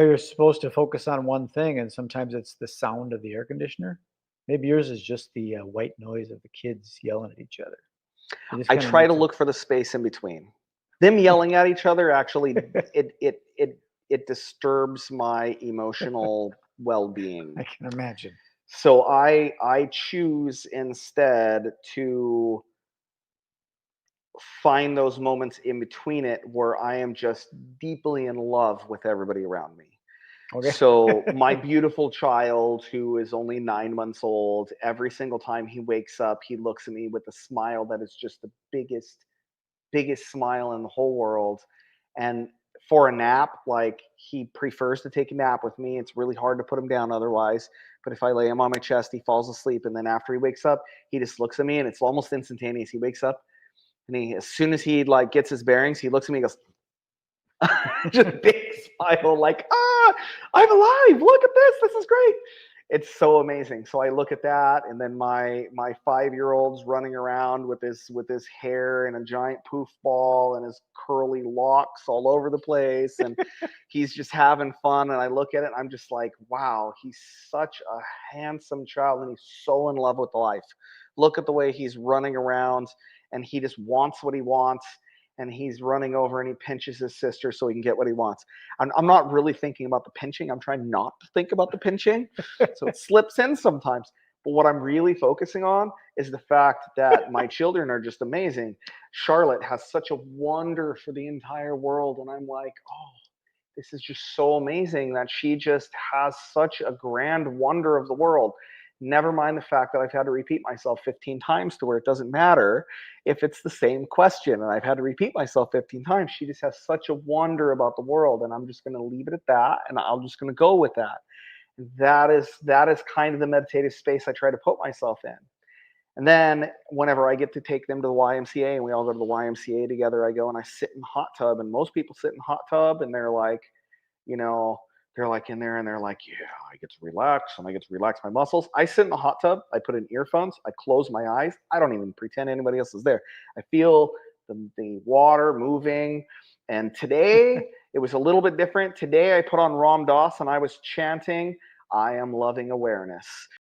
You're supposed to focus on one thing, and sometimes it's the sound of the air conditioner. Maybe yours is just the white noise of the kids yelling at each other. You just I kind of try need to to. look for the space in between. Them yelling at each other actually it disturbs my emotional well-being. I can imagine. So I choose instead to find those moments in between it where I am just deeply in love with everybody around me. Okay. So my beautiful child who is only 9 months old, every single time he wakes up, he looks at me with a smile that is just the biggest smile in the whole world. And for a nap, like he prefers to take a nap with me. It's really hard to put him down otherwise. But if I lay him on my chest, he falls asleep. And then after he wakes up, he just looks at me and it's almost instantaneous. He wakes up and as soon as he like gets his bearings, he looks at me and goes, just big smile, like, I'm alive. Look at this. This is great. It's so amazing. So I look at that, and then my 5-year-old's running around with his hair in a giant poof ball and his curly locks all over the place, and he's just having fun. And I look at it, and I'm just like, wow, he's such a handsome child, and he's so in love with life. Look at the way he's running around, and he just wants what he wants, and he's running over and he pinches his sister so he can get what he wants. I'm not really thinking about the pinching. I'm trying not to think about the pinching. So it slips in sometimes. But what I'm really focusing on is the fact that my children are just amazing. Charlotte has such a wonder for the entire world. And I'm like, oh, this is just so amazing that she just has such a grand wonder of the world. Never mind the fact that I've had to repeat myself 15 times to where it doesn't matter if it's the same question. And I've had to repeat myself 15 times. She just has such a wonder about the world. And I'm just going to leave it at that. And I'm just going to go with that. That is kind of the meditative space I try to put myself in. And then whenever I get to take them to the YMCA and we all go to the YMCA together, I go and I sit in the hot tub. And most people sit in the hot tub and they're like, you know, they're like in there and they're like, yeah, I get to relax and I get to relax my muscles. I sit in the hot tub. I put in earphones. I close my eyes. I don't even pretend anybody else is there. I feel the water moving. And today it was a little bit different. Today I put on Ram Dass and I was chanting, I am loving awareness.